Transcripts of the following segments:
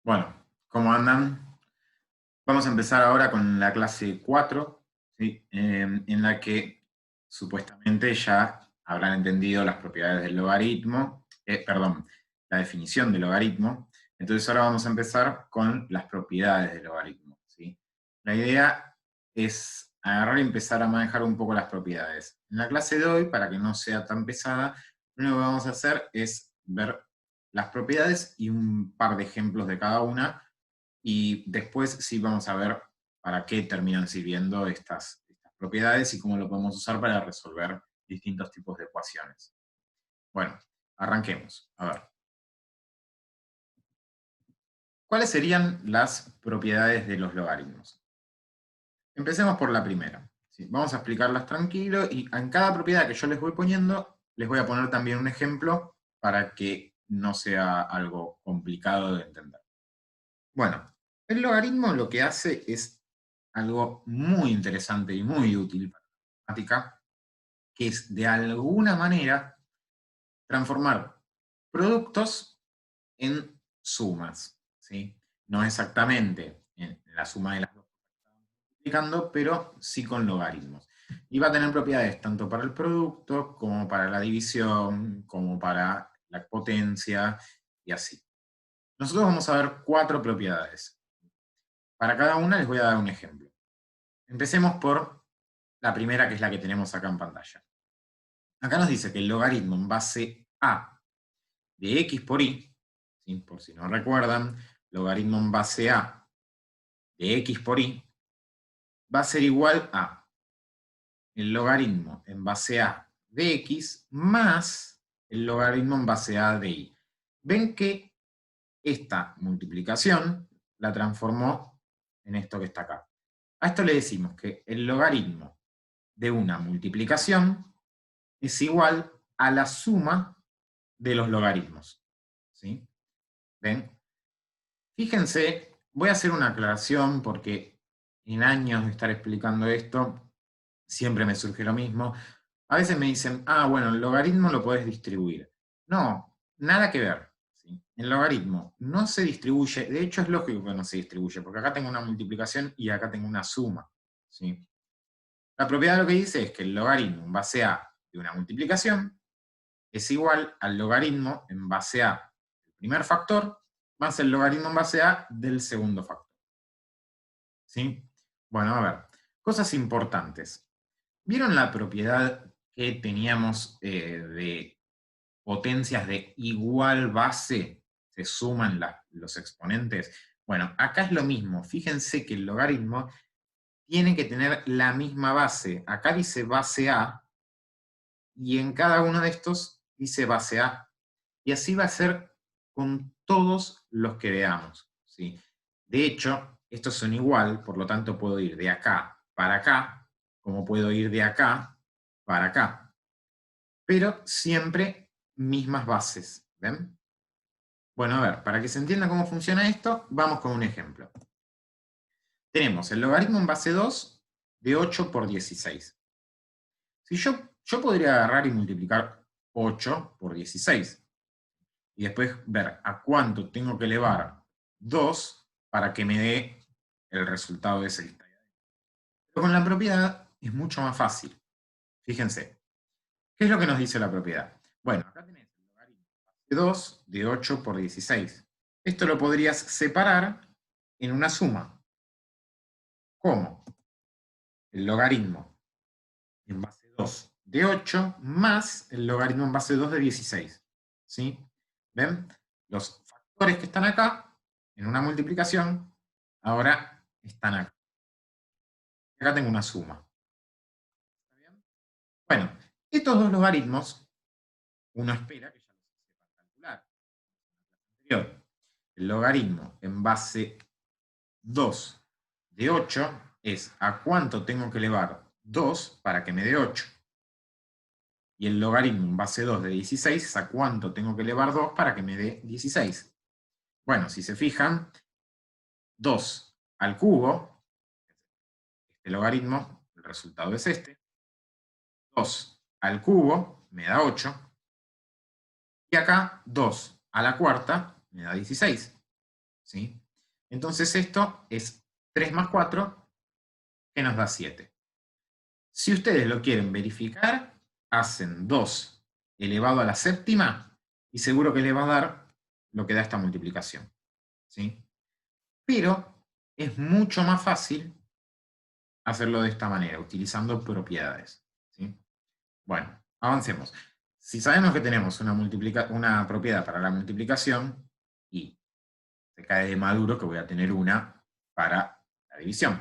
Bueno, ¿cómo andan? Vamos a empezar ahora con la clase 4, ¿sí? En la que supuestamente ya habrán entendido las propiedades del logaritmo, perdón, la definición del logaritmo. Entonces ahora vamos a empezar con las propiedades del logaritmo, ¿sí? La idea es agarrar y empezar a manejar un poco las propiedades. En la clase de hoy, para que no sea tan pesada, lo único que vamos a hacer es ver las propiedades y un par de ejemplos de cada una, y después sí vamos a ver para qué terminan sirviendo estas propiedades y cómo lo podemos usar para resolver distintos tipos de ecuaciones. Bueno, arranquemos. A ver, ¿cuáles serían las propiedades de los logaritmos? Empecemos por la primera, ¿sí? Vamos a explicarlas tranquilo y en cada propiedad que yo les voy poniendo, les voy a poner también un ejemplo para que no sea algo complicado de entender. Bueno, el logaritmo lo que hace es algo muy interesante y muy útil para la matemática, que es de alguna manera transformar productos en sumas, ¿sí? No exactamente en la suma de las dos que estamos multiplicando, pero sí con logaritmos. Y va a tener propiedades tanto para el producto, como para la división, como para la potencia, y así. Nosotros vamos a ver 4 propiedades. Para cada una les voy a dar un ejemplo. Empecemos por la primera, que es la que tenemos acá en pantalla. Acá nos dice que el logaritmo en base a de x por y, ¿sí? Por si no recuerdan, logaritmo en base a de x por y va a ser igual a el logaritmo en base a de x más el logaritmo en base a de y. Ven que esta multiplicación la transformó en esto que está acá. A esto le decimos que el logaritmo de una multiplicación es igual a la suma de los logaritmos, ¿sí? ¿Ven? Fíjense, voy a hacer una aclaración porque en años de estar explicando esto, siempre me surge lo mismo. A veces me dicen, ah, bueno, el logaritmo lo podés distribuir. No, nada que ver, ¿sí? El logaritmo no se distribuye, de hecho es lógico que no se distribuye, porque acá tengo una multiplicación y acá tengo una suma, ¿sí? La propiedad lo que dice es que el logaritmo en base a de una multiplicación es igual al logaritmo en base a del primer factor más el logaritmo en base a del segundo factor, ¿sí? Bueno, a ver, cosas importantes. ¿Vieron la propiedad que teníamos de potencias de igual base? Se suman los exponentes. Bueno, acá es lo mismo. Fíjense que el logaritmo tiene que tener la misma base. Acá dice base A, y en cada uno de estos dice base A. Y así va a ser con todos los que veamos, ¿sí? De hecho, estos son igual, por lo tanto puedo ir de acá para acá, como puedo ir de acá para acá. Pero siempre mismas bases, ¿ven? Bueno, a ver, para que se entienda cómo funciona esto, vamos con un ejemplo. Tenemos el logaritmo en base 2 de 8 por 16. Si yo podría agarrar y multiplicar 8 por 16 y después ver a cuánto tengo que elevar 2 para que me dé el resultado de ese lista. Pero con la propiedad es mucho más fácil. Fíjense, ¿qué es lo que nos dice la propiedad? Bueno, acá tenés el logaritmo de 2 de 8 por 16. Esto lo podrías separar en una suma. ¿Cómo? El logaritmo en base 2 de 8 más el logaritmo en base 2 de 16. ¿Sí? ¿Ven? Los factores que están acá, en una multiplicación, ahora están acá. Acá tengo una suma. ¿Está bien? Bueno, estos dos logaritmos, uno espera que ya los sepan calcular. El logaritmo en base 2 de 8 es a cuánto tengo que elevar 2 para que me dé 8. Y el logaritmo en base 2 de 16 es a cuánto tengo que elevar 2 para que me dé 16. Bueno, si se fijan, 2 al cubo, este logaritmo, el resultado es este. 2 al cubo me da 8. Y acá 2 a la cuarta me da 16. ¿sí? Entonces esto es 3 más 4, que nos da 7. Si ustedes lo quieren verificar, hacen 2 elevado a la séptima y seguro que les va a dar lo que da esta multiplicación, ¿sí? Pero es mucho más fácil hacerlo de esta manera, utilizando propiedades, ¿sí? Bueno, avancemos. Si sabemos que tenemos una propiedad para la multiplicación, y se cae de maduro que voy a tener una para la división.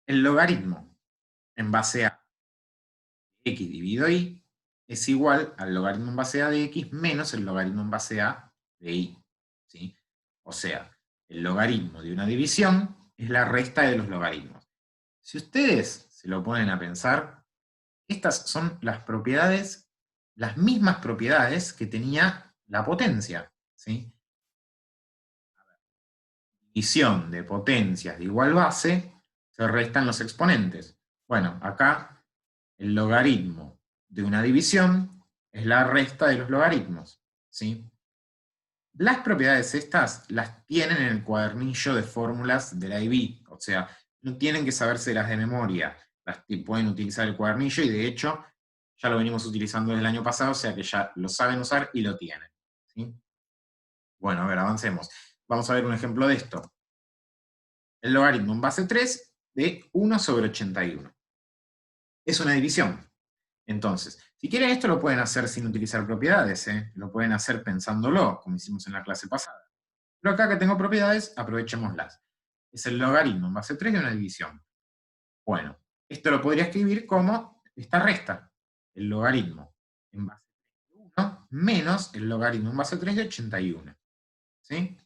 El logaritmo en base a x dividido y es igual al logaritmo en base a de x menos el logaritmo en base a de y, ¿sí? O sea, el logaritmo de una división es la resta de los logaritmos. Si ustedes se lo ponen a pensar, estas son las propiedades, las mismas propiedades que tenía la potencia, ¿sí? División de potencias de igual base, se restan los exponentes. Bueno, acá el logaritmo de una división es la resta de los logaritmos, ¿sí? Las propiedades estas las tienen en el cuadernillo de fórmulas de la IB, o sea, no tienen que sabérselas de memoria, pueden utilizar el cuadernillo y de hecho ya lo venimos utilizando desde el año pasado, o sea que ya lo saben usar y lo tienen, ¿sí? Bueno, a ver, avancemos. Vamos a ver un ejemplo de esto. El logaritmo en base 3 de 1 sobre 81. Es una división. Entonces, si quieren esto lo pueden hacer sin utilizar propiedades, lo pueden hacer pensándolo, como hicimos en la clase pasada. Pero acá que tengo propiedades, aprovechémoslas. Es el logaritmo en base 3 de una división. Bueno, esto lo podría escribir como esta resta. El logaritmo en base 3 de 1 menos el logaritmo en base 3 de 81. ¿Sí?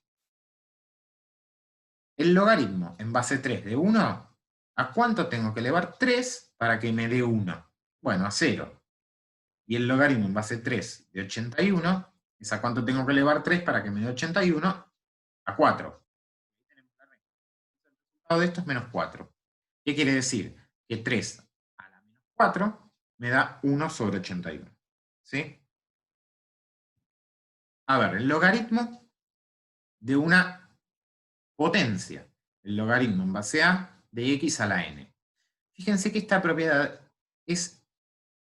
El logaritmo en base 3 de 1, ¿a cuánto tengo que elevar 3 para que me dé 1? Bueno, a 0. Y el logaritmo en base 3 de 81 es a cuánto tengo que elevar 3 para que me dé 81, a 4. El resultado de esto es menos 4. ¿Qué quiere decir? Que 3 a la menos 4 me da 1 sobre 81. ¿Sí? A ver, el logaritmo de una potencia. El logaritmo en base a de x a la n. Fíjense que esta propiedad es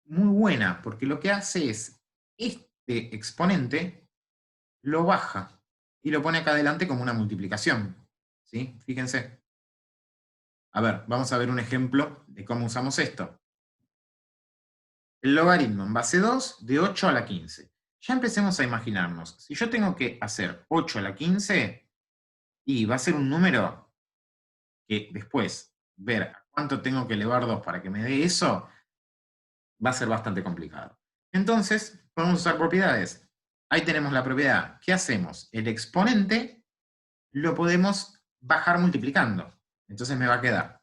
muy buena, porque lo que hace es, este exponente lo baja y lo pone acá adelante como una multiplicación. ¿Sí? Fíjense. A ver, vamos a ver un ejemplo de cómo usamos esto. El logaritmo en base 2 de 8 a la 15. Ya empecemos a imaginarnos. Si yo tengo que hacer 8 a la 15, y va a ser un número que después ver a cuánto tengo que elevar 2 para que me dé eso, va a ser bastante complicado. Entonces, podemos usar propiedades. Ahí tenemos la propiedad. ¿Qué hacemos? El exponente lo podemos bajar multiplicando. Entonces me va a quedar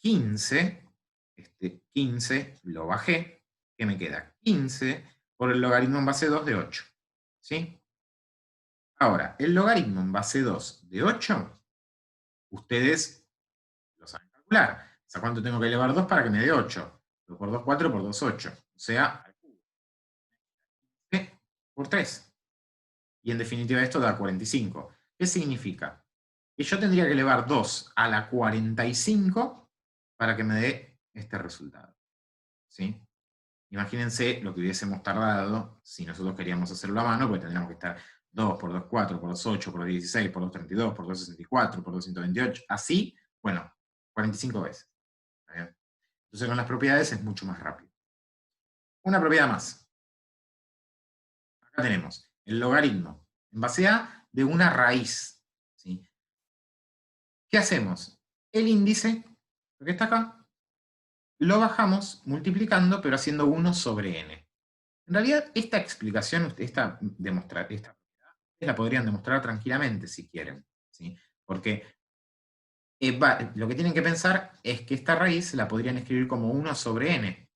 15, este 15 lo bajé, que me queda 15 por el logaritmo en base 2 de 8. ¿Sí? Ahora, el logaritmo en base 2 de 8, ustedes lo saben calcular. ¿A cuánto tengo que elevar 2 para que me dé 8? 2 por 2, 4, por 2, 8. O sea, al cubo. Por 3. Y en definitiva esto da 45. ¿Qué significa? Que yo tendría que elevar 2 a la 45 para que me dé este resultado. ¿Sí? Imagínense lo que hubiésemos tardado si nosotros queríamos hacerlo a mano, porque tendríamos que estar 2 por 2, 4, por 2, 8, por 2, 16, por 2, 32, por 2, 64, por 2, 128, así, bueno, 45 veces. ¿Bien? Entonces con las propiedades es mucho más rápido. Una propiedad más. Acá tenemos el logaritmo en base a de una raíz. ¿Sí? ¿Qué hacemos? El índice, lo que está acá, lo bajamos multiplicando, pero haciendo 1 sobre n. En realidad, esta explicación, esta la podrían demostrar tranquilamente si quieren. ¿Sí? Porque lo que tienen que pensar es que esta raíz la podrían escribir como 1 sobre n.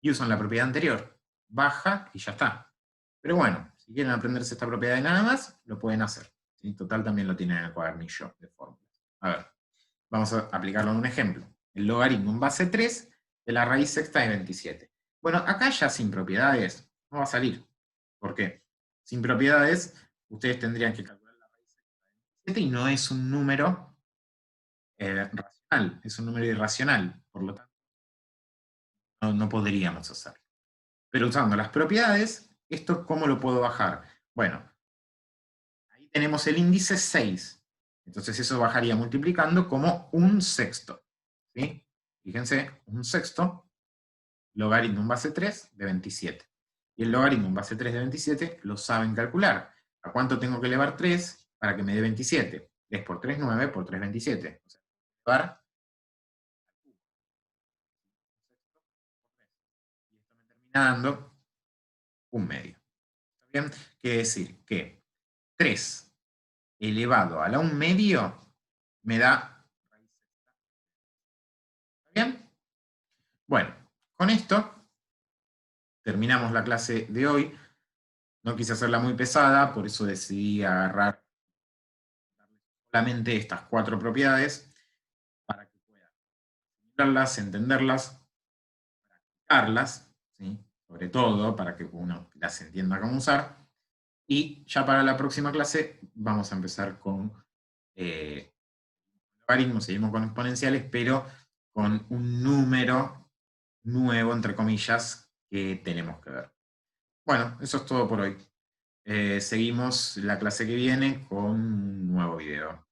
Y usan la propiedad anterior. Baja y ya está. Pero bueno, si quieren aprenderse esta propiedad de nada más, lo pueden hacer. ¿Sí? Total, también lo tienen en el cuadernillo de fórmulas. A ver, vamos a aplicarlo en un ejemplo. El logaritmo en base 3 de la raíz sexta de 27. Bueno, acá ya sin propiedades no va a salir. ¿Por qué? Sin propiedades, ustedes tendrían que calcular la raíz sexta de 27 y no es un número racional, es un número irracional, por lo tanto no podríamos hacerlo. Pero usando las propiedades, ¿esto cómo lo puedo bajar? Bueno, ahí tenemos el índice 6. Entonces eso bajaría multiplicando como un sexto. ¿Sí? Fíjense, un sexto, logaritmo en base 3 de 27. Y el logaritmo en base 3 de 27 lo saben calcular. ¿A cuánto tengo que elevar 3 para que me dé 27? 3 por 3, 9, por 3, 27. O sea, elevar y esto me termina dando un medio. ¿Está bien? Quiere decir que 3 elevado a la 1 medio me da raíz sexta. ¿Está bien? Bueno, con esto terminamos la clase de hoy. No quise hacerla muy pesada, por eso decidí agarrar solamente estas 4 propiedades para que puedan asimilarlas, entenderlas, practicarlas, ¿sí? Sobre todo para que uno las entienda cómo usar. Y ya para la próxima clase vamos a empezar con logaritmos, seguimos con exponenciales, pero con un número nuevo, entre comillas, que tenemos que ver. Bueno, eso es todo por hoy. Seguimos la clase que viene con un nuevo video.